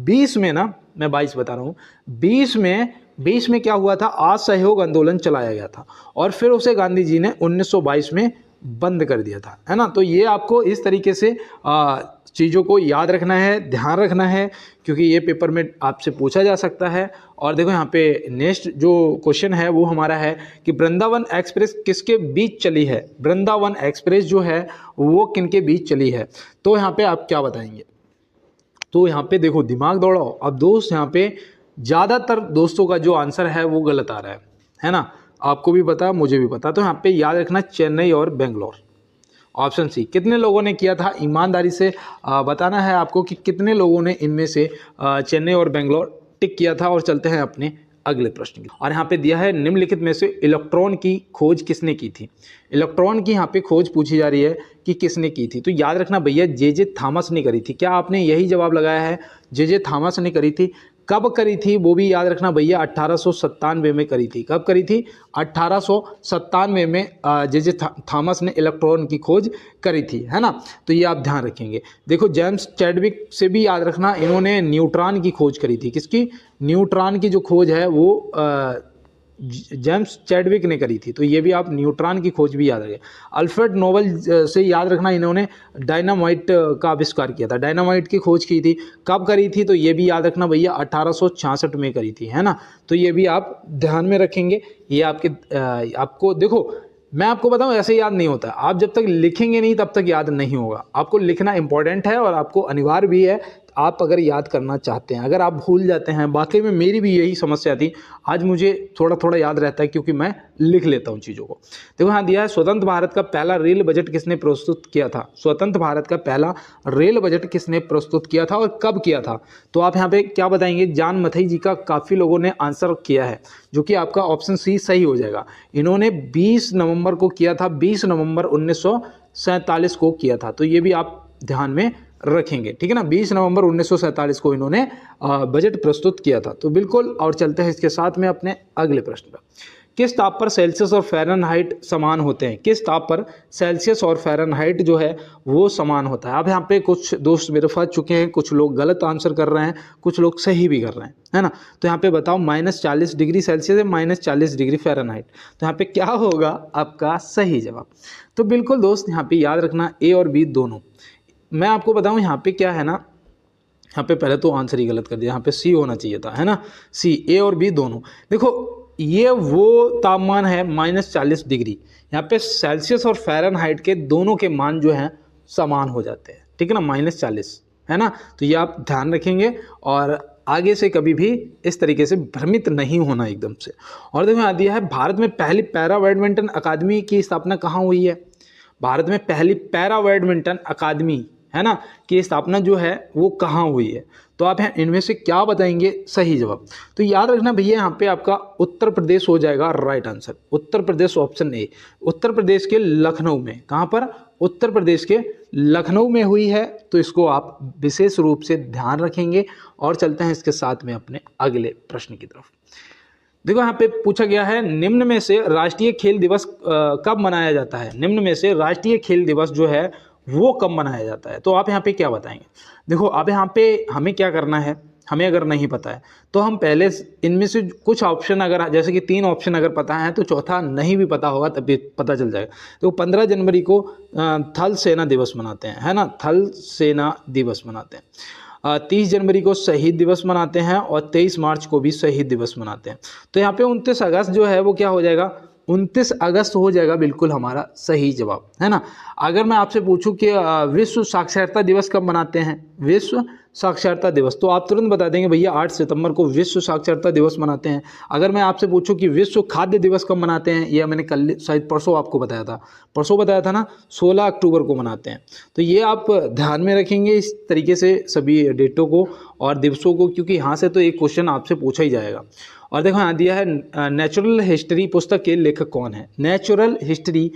20 में ना, मैं 22 बता रहा हूँ, 20 में क्या हुआ था, असहयोग आंदोलन चलाया गया था और फिर उसे गांधी जी ने 1922 में बंद कर दिया था, है ना। तो ये आपको इस तरीके से चीज़ों को याद रखना है, ध्यान रखना है, क्योंकि ये पेपर में आपसे पूछा जा सकता है। और देखो यहाँ पे नेक्स्ट जो क्वेश्चन है वो हमारा है कि वृंदावन एक्सप्रेस किसके बीच चली है, वृंदावन एक्सप्रेस जो है वो किनके बीच चली है। तो यहाँ पे आप क्या बताएंगे, तो यहाँ पे देखो दिमाग दौड़ाओ। अब दोस्त यहाँ पे ज़्यादातर दोस्तों का जो आंसर है वो गलत आ रहा है ना, आपको भी पता मुझे भी पता। तो यहाँ पे याद रखना चेन्नई और बेंगलोर, ऑप्शन सी। कितने लोगों ने किया था, ईमानदारी से बताना है आपको कि कितने लोगों ने इनमें से चेन्नई और बेंगलोर टिक किया था। और चलते हैं अपने अगले प्रश्न की। और यहाँ पे दिया है निम्नलिखित में से इलेक्ट्रॉन की खोज किसने की थी। इलेक्ट्रॉन की यहाँ पे खोज पूछी जा रही है कि किसने की थी। तो याद रखना भैया जे थॉमस ने करी थी। क्या आपने यही जवाब लगाया है, जे थॉमस ने करी थी। कब करी थी वो भी याद रखना भैया, 1897 में करी थी। कब करी थी, 1897 में जे थॉमस ने इलेक्ट्रॉन की खोज करी थी, है ना। तो ये आप ध्यान रखेंगे। देखो जेम्स चैडविक से भी याद रखना, इन्होंने न्यूट्रॉन की खोज करी थी। किसकी, न्यूट्रॉन की जो खोज है वो जेम्स चैडविक ने करी थी। तो ये भी आप न्यूट्रॉन की खोज भी याद रखें। अल्फ्रेड नोबल से याद रखना, इन्होंने डायनामाइट का आविष्कार किया था, डायनामाइट की खोज की थी। कब करी थी, तो ये भी याद रखना भैया 1866 में करी थी, है ना। तो ये भी आप ध्यान में रखेंगे। ये आपको देखो मैं आपको बताऊं ऐसे याद नहीं होता, आप जब तक लिखेंगे नहीं तब तक याद नहीं होगा। आपको लिखना इंपॉर्टेंट है और आपको अनिवार्य भी है, आप अगर याद करना चाहते हैं। अगर आप भूल जाते हैं, वाकई में मेरी भी यही समस्या थी, आज मुझे थोड़ा थोड़ा याद रहता है क्योंकि मैं लिख लेता हूं चीज़ों को। देखो यहाँ दिया है स्वतंत्र भारत का पहला रेल बजट किसने प्रस्तुत किया था। स्वतंत्र भारत का पहला रेल बजट किसने प्रस्तुत किया था और कब किया था। तो आप यहाँ पे क्या बताएंगे, जान मथई जी का काफ़ी लोगों ने आंसर किया है, जो कि आपका ऑप्शन सी सही हो जाएगा। इन्होंने 20 नवंबर को किया था, 20 नवंबर 1947 को किया था। तो ये भी आप ध्यान में रखेंगे, ठीक है ना। 20 नवंबर 1947 को इन्होंने बजट प्रस्तुत किया था। तो बिल्कुल, और चलते हैं इसके साथ में अपने अगले प्रश्न पर। किस ताप पर सेल्सियस और फ़ारेनहाइट समान होते हैं। किस ताप पर सेल्सियस और फ़ारेनहाइट जो है वो समान होता है। अब यहाँ पे कुछ दोस्त मेरे फंस चुके हैं, कुछ लोग गलत आंसर कर रहे हैं, कुछ लोग सही भी कर रहे हैं, है ना। तो यहाँ पे बताओ, -40 डिग्री सेल्सियस है, -40 डिग्री फ़ारेनहाइट। तो यहाँ पे क्या होगा आपका सही जवाब। तो बिल्कुल दोस्त, यहाँ पे याद रखना ए और बी दोनों। मैं आपको बताऊं यहाँ पे क्या है ना, यहाँ पे पहले तो आंसर ही गलत कर दिया, यहाँ पे सी होना चाहिए था, है ना। सी, ए और बी दोनों। देखो ये वो तापमान है -40 डिग्री, यहाँ पे सेल्सियस और फ़ारेनहाइट के दोनों के मान जो हैं समान हो जाते हैं, ठीक है ना, -40, है ना। तो ये आप ध्यान रखेंगे और आगे से कभी भी इस तरीके से भ्रमित नहीं होना एकदम से। और देखो यहाँ दिया है, भारत में पहली पैरा बैडमिंटन अकादमी की स्थापना कहाँ हुई है। भारत में पहली पैरा बैडमिंटन अकादमी, है ना, कि स्थापना जो है वो कहाँ हुई है। तो आप यहाँ इनमें से क्या बताएंगे सही जवाब। तो याद रखना भैया यहाँ पे आपका उत्तर प्रदेश हो जाएगा right answer. Uttar Pradesh option A, Uttar Pradesh के लखनऊ में। कहाँ पर? उत्तर प्रदेश के लखनऊ में हुई है। तो इसको आप विशेष रूप से ध्यान रखेंगे। और चलते हैं इसके साथ में अपने अगले प्रश्न की तरफ। देखो यहाँ पे पूछा गया है, निम्न में से राष्ट्रीय खेल दिवस कब मनाया जाता है? निम्न में से राष्ट्रीय खेल दिवस जो है वो कब मनाया जाता है? तो आप यहाँ पे क्या बताएंगे? देखो अब यहाँ पे हमें क्या करना है, हमें अगर नहीं पता है तो हम पहले इनमें से कुछ ऑप्शन, अगर जैसे कि 3 ऑप्शन अगर पता है तो चौथा नहीं भी पता होगा तब भी पता चल जाएगा। तो 15 जनवरी को थल सेना दिवस मनाते हैं, है ना, थल सेना दिवस मनाते हैं। 30 जनवरी को शहीद दिवस मनाते हैं और 23 मार्च को भी शहीद दिवस मनाते हैं। तो यहाँ पे 29 अगस्त जो है वो क्या हो जाएगा? 29 अगस्त हो जाएगा बिल्कुल हमारा सही जवाब, है ना। अगर मैं आपसे पूछूं कि विश्व साक्षरता दिवस कब मनाते हैं, विश्व साक्षरता दिवस, तो आप तुरंत बता देंगे भैया 8 सितंबर को विश्व साक्षरता दिवस मनाते हैं। अगर मैं आपसे पूछूं कि विश्व खाद्य दिवस कब मनाते हैं, यह मैंने कल शायद परसों आपको बताया था, परसों बताया था ना, 16 अक्टूबर को मनाते हैं। तो ये आप ध्यान में रखेंगे इस तरीके से सभी डेटों को और दिवसों को, क्योंकि यहाँ से तो एक क्वेश्चन आपसे पूछा ही जाएगा। और देखो यहाँ दिया है नेचुरल हिस्ट्री पुस्तक के लेखक कौन है? नेचुरल हिस्ट्री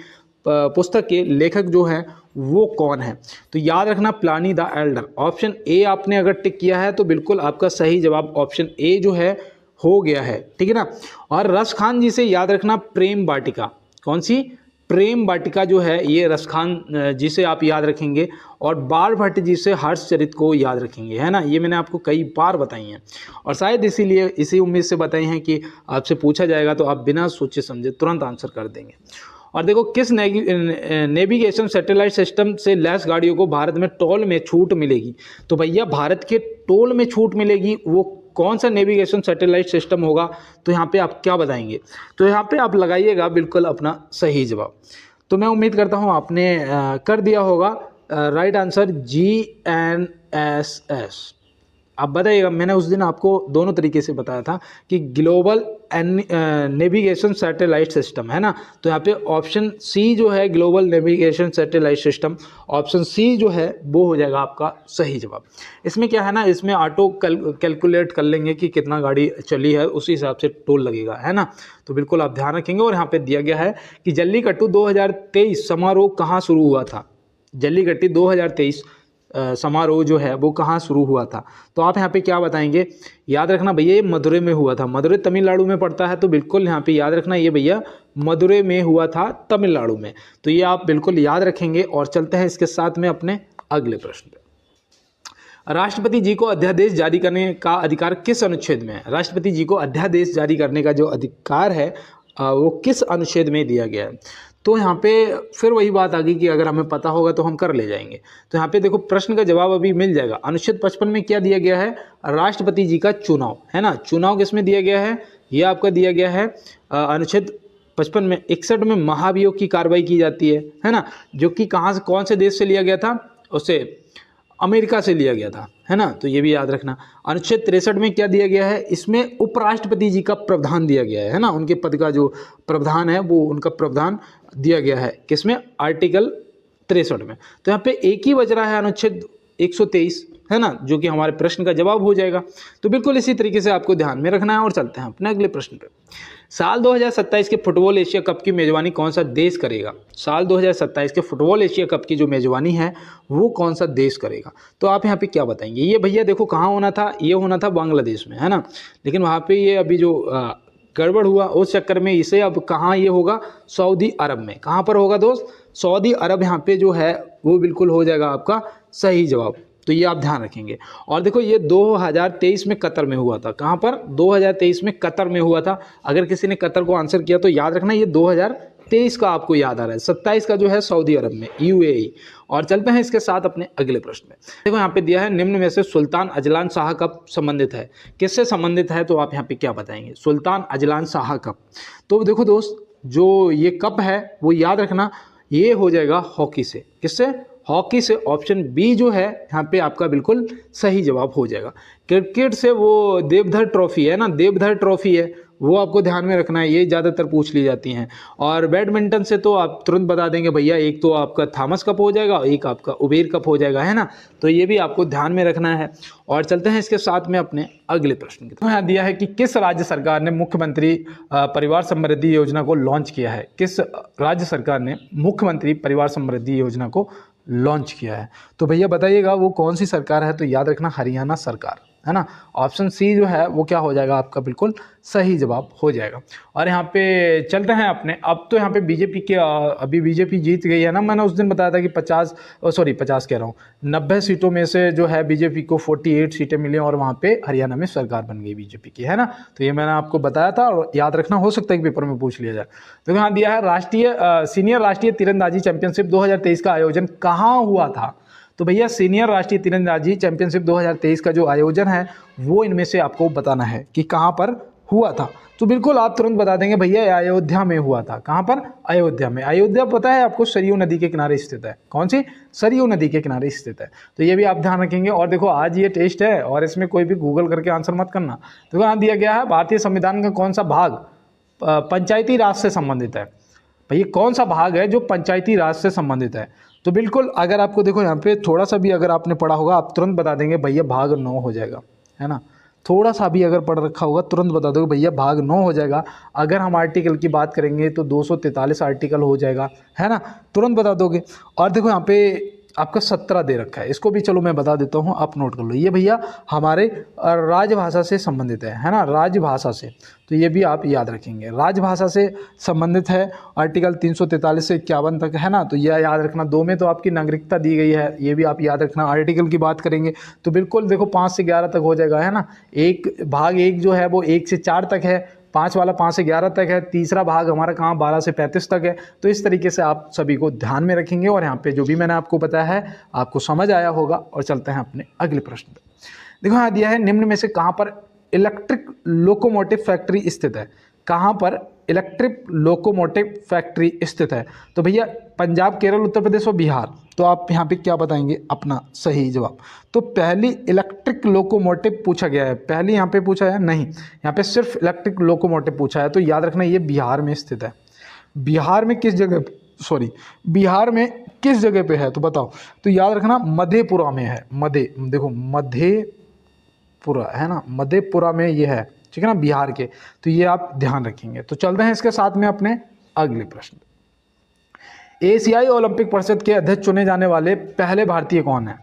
पुस्तक के लेखक जो है वो कौन है? तो याद रखना प्लानी द एल्डर। ऑप्शन ए आपने अगर टिक किया है तो बिल्कुल आपका सही जवाब ऑप्शन ए जो है हो गया है, ठीक है ना। और रसखान जी से याद रखना प्रेम वाटिका। कौन सी? प्रेम वाटिका जो है ये रसखान जी से आप याद रखेंगे। और बाण भट्ट जी से हर्षचरित को याद रखेंगे, है ना। ये मैंने आपको कई बार बताई हैं और शायद इसीलिए इसी उम्मीद से बताई हैं कि आपसे पूछा जाएगा तो आप बिना सोचे समझे तुरंत आंसर कर देंगे। और देखो किस नेविगेशन सैटेलाइट सिस्टम से लैस गाड़ियों को भारत में टोल में छूट मिलेगी? तो भैया भारत के टोल में छूट मिलेगी, वो कौन सा नेविगेशन सैटेलाइट सिस्टम होगा? तो यहाँ पे आप क्या बताएंगे? तो यहाँ पे आप लगाइएगा बिल्कुल अपना सही जवाब। तो मैं उम्मीद करता हूँ आपने कर दिया होगा राइट आंसर GNSS। आप बताइएगा, मैंने उस दिन आपको दोनों तरीके से बताया था कि ग्लोबल नेविगेशन सैटेलाइट सिस्टम, है ना। तो यहाँ पे ऑप्शन सी जो है global navigation satellite system, option C जो है वो हो जाएगा आपका सही जवाब। इसमें क्या है ना, इसमें ऑटो कैलकुलेट कर लेंगे कि कितना गाड़ी चली है, उसी हिसाब से टोल लगेगा, है ना। तो बिल्कुल आप ध्यान रखेंगे। और यहाँ पे दिया गया है कि जल्लीकट्टू 2023 समारोह कहाँ शुरू हुआ था? जल्लीकट्टू 2023 समारोह जो है वो कहाँ शुरू हुआ था? तो आप यहाँ पे क्या बताएंगे? याद रखना भैया ये मदुरै में हुआ था। मदुरै तमिलनाडु में पड़ता है, तो बिल्कुल यहाँ पे याद रखना ये भैया मदुरै में हुआ था, तमिलनाडु में। तो ये आप बिल्कुल याद रखेंगे। और चलते हैं इसके साथ में अपने अगले प्रश्न पे। राष्ट्रपति जी को अध्यादेश जारी करने का अधिकार किस अनुच्छेद में है? राष्ट्रपति जी को अध्यादेश जारी करने का जो अधिकार है वो किस अनुच्छेद में दिया गया है? तो यहाँ पे फिर वही बात आ गई कि अगर हमें पता होगा तो हम कर ले जाएंगे। तो यहाँ पे देखो प्रश्न का जवाब अभी मिल जाएगा। अनुच्छेद 55 में क्या दिया गया है? राष्ट्रपति जी का चुनाव, है ना। चुनाव किसमें दिया गया है? ये आपका दिया गया है अनुच्छेद 55 में। 61 में महाभियोग की कार्रवाई की जाती है ना, जो कि कहाँ से, कौन से देश से लिया गया था? उसे अमेरिका से लिया गया था, है ना। तो ये भी याद रखना। अनुच्छेद 63 में क्या दिया गया है? इसमें उपराष्ट्रपति जी का प्रावधान दिया गया है ना, उनके पद का जो प्रावधान है वो उनका प्रावधान दिया गया है किसमें? आर्टिकल 63 में। तो यहाँ पे एक ही बच रहा है अनुच्छेद 123, है ना, जो कि हमारे प्रश्न का जवाब हो जाएगा। तो बिल्कुल इसी तरीके से आपको ध्यान में रखना है। और चलते हैं अपने अगले प्रश्न पे। साल 2027 के फुटबॉल एशिया कप की मेजबानी कौन सा देश करेगा? साल 2027 के फुटबॉल एशिया कप की जो मेजबानी है वो कौन सा देश करेगा? तो आप यहाँ पे क्या बताएंगे? ये भैया देखो कहाँ होना था, ये होना था बांग्लादेश में, है ना। लेकिन वहाँ पे ये अभी जो गड़बड़ हुआ उस चक्कर में इसे अब कहाँ ये होगा? सऊदी अरब में। कहाँ पर होगा दोस्त? सऊदी अरब यहाँ पे जो है वो बिल्कुल हो जाएगा आपका सही जवाब। तो ये आप ध्यान रखेंगे। और देखो ये 2023 में कतर में हुआ था। कहाँ पर? 2023 में कतर में हुआ था। अगर किसी ने कतर को आंसर किया तो याद रखना ये 2023 का आपको याद आ रहा है। 27 का जो है सऊदी अरब में, UAE। और चलते हैं इसके साथ अपने अगले प्रश्न में। देखो यहाँ पे दिया है निम्न में से सुल्तान अजलान शाह कप संबंधित है? किससे संबंधित है? तो आप यहाँ पे क्या बताएंगे? Sultan Azlan Shah cup. तो देखो दोस्त जो ये कप है वो याद रखना ये हो जाएगा हॉकी से। किससे? हॉकी से। ऑप्शन बी जो है यहाँ पे आपका बिल्कुल सही जवाब हो जाएगा। क्रिकेट से वो देवधर ट्रॉफी है ना, देवधर ट्रॉफी है वो आपको ध्यान में रखना है, ये ज़्यादातर पूछ ली जाती हैं। और बैडमिंटन से तो आप तुरंत बता देंगे भैया, एक तो आपका थॉमस कप हो जाएगा, एक आपका उबेर कप हो जाएगा, है ना। तो ये भी आपको ध्यान में रखना है। और चलते हैं इसके साथ में अपने अगले प्रश्न की तरफ। यहाँ दिया है कि किस राज्य सरकार ने मुख्यमंत्री परिवार समृद्धि योजना को लॉन्च किया है। किस राज्य सरकार ने मुख्यमंत्री परिवार समृद्धि योजना को लॉन्च किया है। तो भैया बताइएगा वो कौन सी सरकार है। तो याद रखना हरियाणा सरकार, है ना। ऑप्शन सी जो है वो क्या हो जाएगा आपका, बिल्कुल सही जवाब हो जाएगा। और यहाँ पे चलते हैं अपने, अब तो यहाँ पे बीजेपी के अभी बीजेपी जीत गई है ना। मैंने उस दिन बताया था कि 50 कह रहा हूँ 90 सीटों में से जो है बीजेपी को 48 सीटें मिली और वहाँ पे हरियाणा में सरकार बन गई बीजेपी की, है ना। तो ये मैंने आपको बताया था और याद रखना, हो सकता है कि पेपर में पूछ लिया जाए। तो यहाँ दिया है सीनियर राष्ट्रीय तीरंदाजी चैंपियनशिप 2023 का आयोजन कहाँ हुआ था। तो भैया सीनियर राष्ट्रीय तीरंदाजी चैंपियनशिप 2023 का जो आयोजन है वो इनमें से आपको बताना है कि कहाँ पर हुआ था। तो बिल्कुल आप तुरंत बता देंगे भैया अयोध्या में हुआ था। कहाँ पर? अयोध्या में। अयोध्या पता है आपको सरयू नदी के किनारे स्थित है। कौन सी? सरयू नदी के किनारे स्थित है। तो ये भी आप ध्यान रखेंगे। और देखो आज ये टेस्ट है और इसमें कोई भी गूगल करके आंसर मत करना। तो यहाँ दिया गया है भारतीय संविधान का कौन सा भाग पंचायती राज से संबंधित है। भैया कौन सा भाग है जो पंचायती राज से संबंधित है। तो बिल्कुल अगर आपको देखो यहाँ पे थोड़ा सा भी अगर आपने पढ़ा होगा आप तुरंत बता देंगे भैया भाग 9 हो जाएगा, है ना। थोड़ा सा भी अगर पढ़ रखा होगा तुरंत बता दोगे भैया भाग 9 हो जाएगा। अगर हम आर्टिकल की बात करेंगे तो 243 आर्टिकल हो जाएगा, है ना, तुरंत बता दोगे। और देखो यहाँ पे आपका 17 दे रखा है, इसको भी चलो मैं बता देता हूँ, आप नोट कर लो। ये भैया हमारे राजभाषा से संबंधित है ना, राजभाषा से। तो ये भी आप याद रखेंगे, राजभाषा से संबंधित है। आर्टिकल 343 से 51 तक, है ना। तो यह याद रखना। 2 में तो आपकी नागरिकता दी गई है, ये भी आप याद रखना। आर्टिकल की बात करेंगे तो बिल्कुल देखो 5 से 11 तक हो जाएगा, है ना। भाग 1 जो है वो 1 से 4 तक है, 5 वाला 5 से 11 तक है, तीसरा भाग हमारा कहाँ 12 से 35 तक है। तो इस तरीके से आप सभी को ध्यान में रखेंगे और यहाँ पे जो भी मैंने आपको बताया है आपको समझ आया होगा। और चलते हैं अपने अगले प्रश्न पे। देखो यहाँ दिया है निम्न में से कहाँ पर इलेक्ट्रिक लोकोमोटिव फैक्ट्री स्थित है। कहाँ पर इलेक्ट्रिक लोकोमोटिव फैक्ट्री स्थित है। तो भैया पंजाब, केरल, उत्तर प्रदेश और बिहार। तो आप यहाँ पे क्या बताएंगे अपना सही जवाब। तो पहली इलेक्ट्रिक लोकोमोटिव पूछा गया है, पहली यहाँ पे पूछा है नहीं, यहाँ पे सिर्फ इलेक्ट्रिक लोकोमोटिव पूछा है। तो याद रखना ये बिहार में स्थित है। बिहार में किस जगह, बिहार में किस जगह पे है तो बताओ। तो याद रखना मधेपुरा में है। देखो मधेपुरा, है ना, मधेपुरा में ये है, ठीक है ना, बिहार के। तो ये आप ध्यान रखेंगे। तो चलते हैं इसके साथ में अपने अगले प्रश्न। एशियाई ओलंपिक परिषद के अध्यक्ष चुने जाने वाले पहले भारतीय कौन है।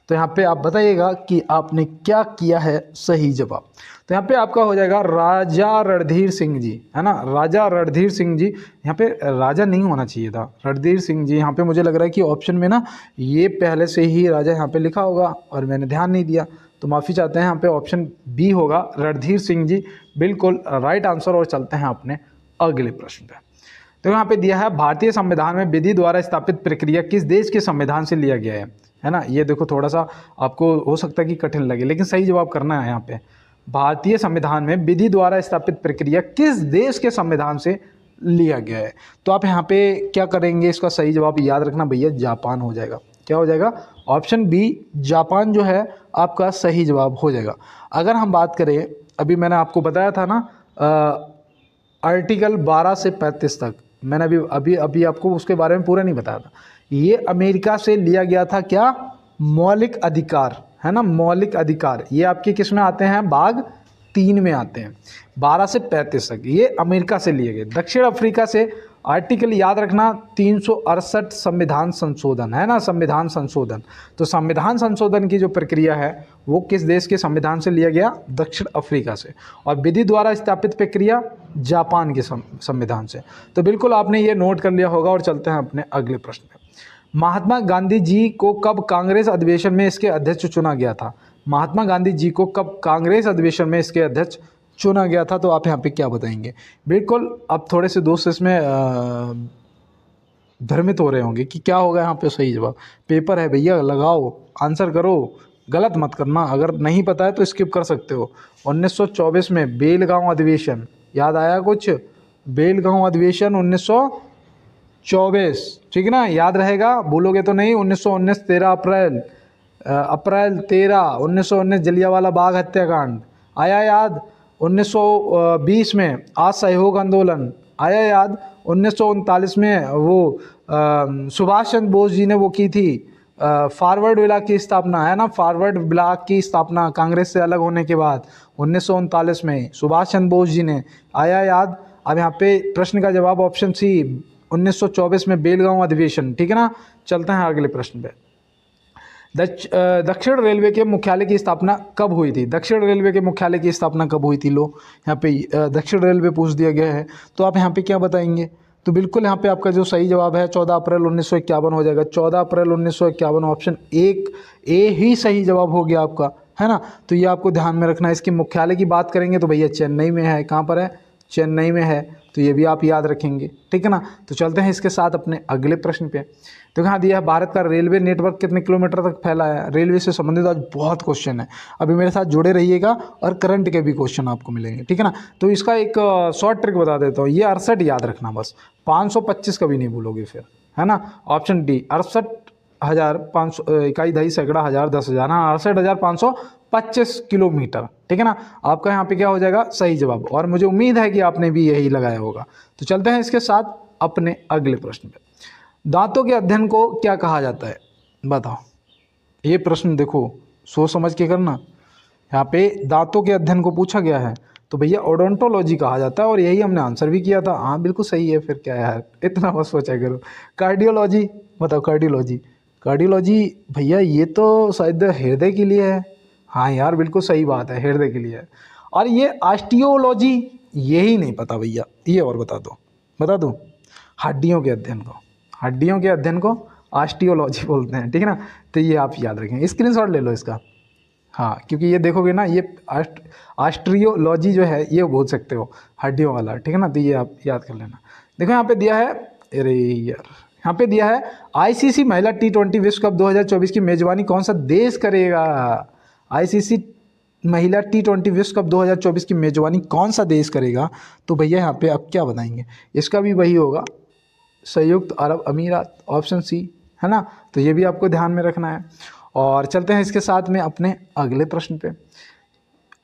तो यहाँ पे आप बताइएगा कि आपने क्या किया है सही जवाब। तो यहाँ पे आपका हो जाएगा राजा रणधीर सिंह जी, है ना, राजा रणधीर सिंह जी। यहाँ पे राजा नहीं होना चाहिए था, रणधीर सिंह जी। यहाँ पे मुझे लग रहा है कि ऑप्शन में ना ये पहले से ही राजा यहाँ पे लिखा होगा और मैंने ध्यान नहीं दिया, तो माफ़ी चाहते हैं। यहाँ पे ऑप्शन बी होगा, रणधीर सिंह जी, बिल्कुल राइट आंसर। और चलते हैं अपने अगले प्रश्न पे। तो यहाँ पे दिया है भारतीय संविधान में विधि द्वारा स्थापित प्रक्रिया किस देश के संविधान से लिया गया है ना। ये देखो थोड़ा सा आपको हो सकता है कि कठिन लगे, लेकिन सही जवाब करना है। यहाँ पे भारतीय संविधान में विधि द्वारा स्थापित प्रक्रिया किस देश के संविधान से लिया गया है। तो आप यहाँ पे क्या करेंगे, इसका सही जवाब याद रखना भैया जापान हो जाएगा। क्या हो जाएगा? ऑप्शन बी जापान जो है आपका सही जवाब हो जाएगा। अगर हम बात करें, अभी मैंने आपको बताया था ना आर्टिकल 12 से 35 तक, मैंने अभी आपको उसके बारे में पूरा नहीं बताया था। ये अमेरिका से लिया गया था, क्या? मौलिक अधिकार, है ना, मौलिक अधिकार। ये आपके किस में आते हैं? भाग 3 में आते हैं, 12 से 35 तक। ये अमेरिका से लिए गए। दक्षिण अफ्रीका से आर्टिकल याद रखना 368 संविधान संशोधन, है ना, संविधान संशोधन। तो संविधान संशोधन की जो प्रक्रिया है वो किस देश के संविधान से लिया गया? दक्षिण अफ्रीका से। और विधि द्वारा स्थापित प्रक्रिया जापान के संविधान से। तो बिल्कुल आपने ये नोट कर लिया होगा। और चलते हैं अपने अगले प्रश्न पे। महात्मा गांधी जी को कब कांग्रेस अधिवेशन में इसके अध्यक्ष चुना गया था? महात्मा गांधी जी को कब कांग्रेस अधिवेशन में इसके अध्यक्ष चुना गया था? तो आप यहाँ पे क्या बताएंगे? बिल्कुल अब थोड़े से दोस्त इसमें भ्रमित हो रहे होंगे कि क्या होगा यहाँ पे सही जवाब। पेपर है भैया, लगाओ, आंसर करो, गलत मत करना। अगर नहीं पता है तो स्किप कर सकते हो। 1924 में बेलगांव अधिवेशन, याद आया कुछ? बेलगांव अधिवेशन 1924, ठीक है ना, याद रहेगा, भूलोगे तो नहीं। 1919 13 अप्रैल 13 1919 जलियांवाला बाग हत्याकांड, आया याद? 1920 में असहयोग आंदोलन आया याद। 1939 में वो सुभाष चंद्र बोस जी ने वो की थी फॉरवर्ड ब्लॉक की स्थापना, है ना, फॉरवर्ड ब्लॉक की स्थापना कांग्रेस से अलग होने के बाद 1939 में सुभाष चंद्र बोस जी ने, आया याद। अब यहाँ पे प्रश्न का जवाब ऑप्शन सी 1924 में बेलगांव अधिवेशन, ठीक है ना। चलते हैं अगले प्रश्न पे। दक्षिण रेलवे के मुख्यालय की स्थापना कब हुई थी? दक्षिण रेलवे के मुख्यालय की स्थापना कब हुई थी? लो यहाँ पे दक्षिण रेलवे पूछ दिया गया है, तो आप यहाँ पे क्या बताएंगे? तो बिल्कुल यहाँ पे आपका जो सही जवाब है 14 अप्रैल 1951 हो जाएगा। 14 अप्रैल 1951 ऑप्शन एक ए ही सही जवाब हो गया आपका, है ना। तो ये आपको ध्यान में रखना है। इसके मुख्यालय की बात करेंगे तो भैया चेन्नई में है। कहाँ पर है? चेन्नई में है, तो ये भी आप याद रखेंगे, ठीक है ना। तो चलते हैं इसके साथ अपने अगले प्रश्न पे। तो यहाँ दिया है भारत का रेलवे नेटवर्क कितने किलोमीटर तक फैला है? रेलवे से संबंधित आज बहुत क्वेश्चन है, अभी मेरे साथ जुड़े रहिएगा और करंट के भी क्वेश्चन आपको मिलेंगे, ठीक है ना। तो इसका एक शॉर्ट ट्रिक बता देता हूँ, ये 68 याद रखना बस, 525 कभी नहीं भूलोगे फिर, है ना। ऑप्शन डी 68,500 इकाई दही सैकड़ा हज़ार 10,000, हाँ 68,525 किलोमीटर, ठीक है ना। आपका यहाँ पे क्या हो जाएगा? सही जवाब। और मुझे उम्मीद है कि आपने भी यही लगाया होगा। तो चलते हैं इसके साथ अपने अगले प्रश्न पे। दांतों के अध्ययन को क्या कहा जाता है? बताओ। ये प्रश्न देखो सोच समझ के करना। यहाँ पे दांतों के अध्ययन को पूछा गया है, तो भैया ओडोंटोलॉजी कहा जाता है, और यही हमने आंसर भी किया था। हाँ बिल्कुल सही है, फिर क्या यार, इतना बस सोचा करो। कार्डियोलॉजी बताओ। कार्डियोलॉजी, कार्डियोलॉजी भैया ये तो शायद हृदय के लिए है। हाँ यार बिल्कुल सही बात है, हृदय के लिए है। और ये ऑस्टियोलॉजी, यही नहीं पता भैया, ये और बता दो हड्डियों के अध्ययन को, हड्डियों के अध्ययन को ऑस्टियोलॉजी बोलते हैं, ठीक है ना। तो ये आप याद रखें, स्क्रीनशॉट ले लो इसका। हाँ क्योंकि ये देखोगे ना, ये ऑस्ट्रियोलॉजी जो है ये बोल सकते हो, हड्डियों वाला, ठीक है ना। तो ये आप याद कर लेना। देखो यहाँ पे दिया है, अरे यार यहाँ पे दिया है आईसीसी महिला T20 विश्व कप 2024 की मेजबानी कौन सा देश करेगा? आईसीसी महिला T20 विश्व कप 2024 की मेजबानी कौन सा देश करेगा? तो भैया यहाँ पे आप क्या बताएंगे? इसका भी वही होगा, संयुक्त अरब अमीरात, ऑप्शन सी, है ना। तो ये भी आपको ध्यान में रखना है। और चलते हैं इसके साथ में अपने अगले प्रश्न पे।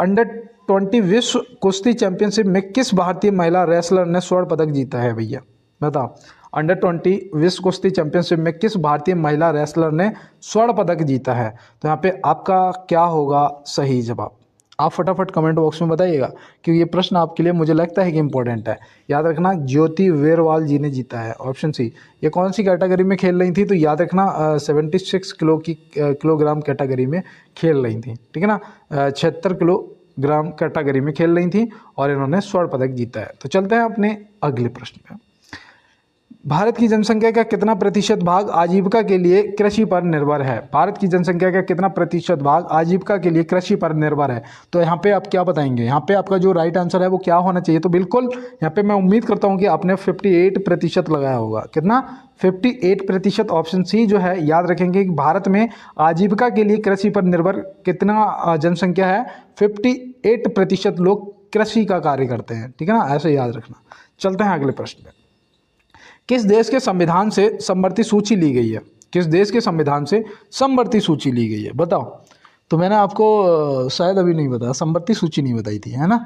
अंडर-20 विश्व कुश्ती चैंपियनशिप में किस भारतीय महिला रेसलर ने स्वर्ण पदक जीता है? भैया बताओ। अंडर-20 विश्व कुश्ती चैंपियनशिप में किस भारतीय महिला रेसलर ने स्वर्ण पदक जीता है? तो यहाँ पे आपका क्या होगा सही जवाब? आप फटाफट कमेंट बॉक्स में बताइएगा, क्योंकि ये प्रश्न आपके लिए मुझे लगता है कि इम्पोर्टेंट है। याद रखना, ज्योति वेरवाल जी ने जीता है, ऑप्शन सी। ये कौन सी कैटेगरी में खेल रही थी? तो याद रखना 76 किलोग्राम कैटेगरी में खेल रही थी, ठीक है ना। 76 किलोग्राम कैटेगरी में खेल रही थी और इन्होंने स्वर्ण पदक जीता है। तो चलते हैं अपने अगले प्रश्न पे। भारत की जनसंख्या का कितना प्रतिशत भाग आजीविका के लिए कृषि पर निर्भर है? भारत की जनसंख्या का कितना प्रतिशत भाग आजीविका के लिए कृषि पर निर्भर है? तो यहाँ पे आप क्या बताएंगे? यहाँ पे आपका जो राइट आंसर है वो क्या होना चाहिए? तो बिल्कुल यहाँ पे मैं उम्मीद करता हूँ कि आपने 58% लगाया होगा। कितना? 58%। ऑप्शन सी जो है याद रखेंगे कि भारत में आजीविका के लिए कृषि पर निर्भर कितना जनसंख्या है? 58% लोग कृषि का कार्य करते हैं, ठीक है ना, ऐसे याद रखना। चलते हैं अगले प्रश्न पे। किस देश के संविधान से समवर्ती सूची ली गई है? किस देश के संविधान से समवर्ती सूची ली गई है? बताओ। तो मैंने आपको शायद अभी नहीं बताया, समवर्ती सूची नहीं बताई थी, है ना,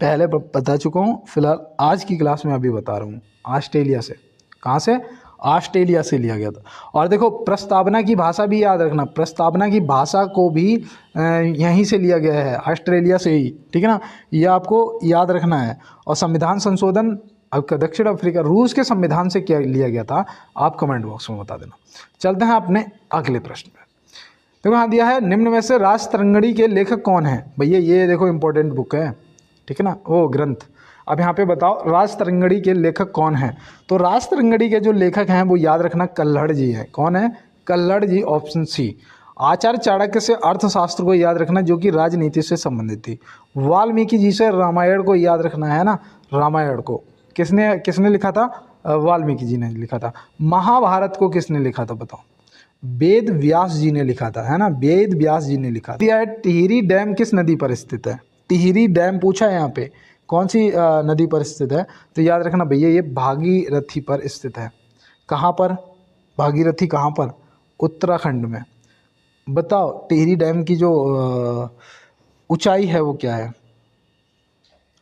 पहले बता चुका हूँ। फिलहाल आज की क्लास में अभी बता रहा हूँ। ऑस्ट्रेलिया से। कहाँ से? ऑस्ट्रेलिया से लिया गया था। और देखो प्रस्तावना की भाषा भी याद रखना, प्रस्तावना की भाषा को भी यहीं से लिया गया है, ऑस्ट्रेलिया से ही, ठीक है ना, ये आपको याद रखना है। और संविधान संशोधन आपका दक्षिण अफ्रीका, रूस के संविधान से क्या लिया गया था? आप कमेंट बॉक्स में बता देना। चलते हैं अपने अगले प्रश्न पे। देखो यहाँ दिया है निम्न में से रास तरंगड़ी के लेखक कौन है? भैया ये देखो इंपॉर्टेंट बुक है, ठीक है ना, वो ग्रंथ। अब यहाँ पे बताओ रास तरंगड़ी के लेखक कौन है? तो रास तरंगड़ी के जो लेखक हैं वो याद रखना कल्हड़ जी है। कौन है? कल्हड़ जी, ऑप्शन सी। आचार्य चाणक्य से अर्थशास्त्र को याद रखना, जो कि राजनीति से संबंधित थी। वाल्मीकि जी से रामायण को याद रखना, है ना, रामायण को किसने लिखा था? वाल्मीकि जी ने लिखा था। महाभारत को किसने लिखा था? बताओ। वेद व्यास जी ने लिखा था, है ना, वेद व्यास जी ने लिखा था। टिहरी डैम किस नदी पर स्थित है? टिहरी डैम पूछा है यहाँ पे, कौन सी नदी पर स्थित है? तो याद रखना भैया ये भागीरथी पर स्थित है। कहाँ पर? भागीरथी कहाँ पर? उत्तराखंड में। बताओ टिहरी डैम की जो ऊंचाई है वो क्या है?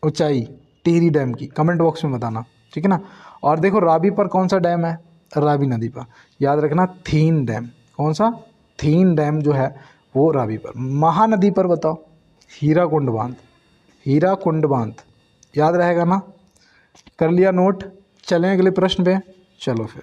ऊंचाई टिहरी डैम की, कमेंट बॉक्स में बताना, ठीक है ना। और देखो रावी पर कौन सा डैम है, रावी नदी पर, याद रखना थीन डैम, कौन सा, थीन डैम जो है वो रावी पर। महानदी पर बताओ, हीराकुंड बांध, हीराकुंड बांध, याद रहेगा ना, कर लिया नोट। चलें अगले प्रश्न पे, चलो फिर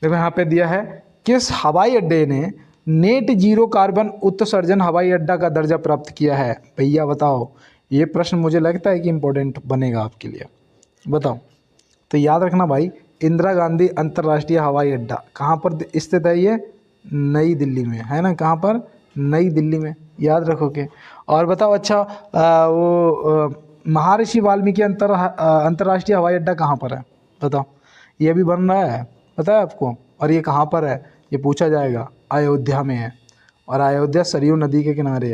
देखो यहाँ पे दिया है, किस हवाई अड्डे ने नेट जीरो कार्बन उत्सर्जन हवाई अड्डा का दर्जा प्राप्त किया है, भैया बताओ। ये प्रश्न मुझे लगता है कि इम्पोर्टेंट बनेगा आपके लिए, बताओ। तो याद रखना भाई, इंदिरा गांधी अंतर्राष्ट्रीय हवाई अड्डा कहाँ पर स्थित है, ये नई दिल्ली में है ना, कहाँ पर, नई दिल्ली में, याद रखोगे। और बताओ अच्छा महर्षि वाल्मीकि अंतर्राष्ट्रीय हवाई अड्डा कहाँ पर है, बताओ। ये भी बन रहा है, पता है आपको, और ये कहाँ पर है, ये पूछा जाएगा, अयोध्या में है, और अयोध्या सरयू नदी के किनारे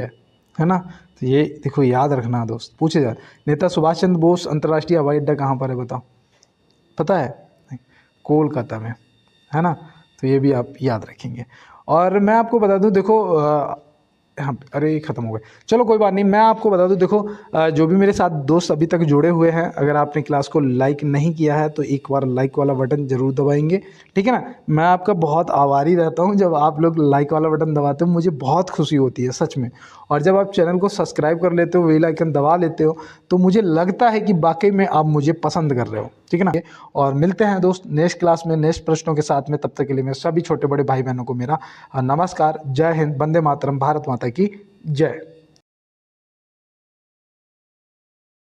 है ना। तो ये देखो याद रखना दोस्त, पूछे जाए। नेता सुभाष चंद्र बोस अंतर्राष्ट्रीय हवाई अड्डा कहाँ पर है, बताओ, पता है, कोलकाता में, है ना। तो ये भी आप याद रखेंगे। और मैं आपको बता दूं देखो हाँ, अरे ख़त्म हो गए, चलो कोई बात नहीं। मैं आपको बता दूं देखो, जो भी मेरे साथ दोस्त अभी तक जुड़े हुए हैं, अगर आपने क्लास को लाइक नहीं किया है तो एक बार लाइक वाला बटन ज़रूर दबाएंगे, ठीक है ना। मैं आपका बहुत आभारी रहता हूं, जब आप लोग लाइक वाला बटन दबाते हो मुझे बहुत खुशी होती है सच में। और जब आप चैनल को सब्सक्राइब कर लेते हो, बेल आइकन दबा लेते हो, तो मुझे लगता है कि वाकई में आप मुझे पसंद कर रहे हो, ठीक है ना। और मिलते हैं दोस्त नेक्स्ट क्लास में नेक्स्ट प्रश्नों के साथ में। तब तक के लिए मेरे सभी छोटे बड़े भाई बहनों को मेरा नमस्कार, जय हिंद, वंदे मातरम, भारत माता की जय।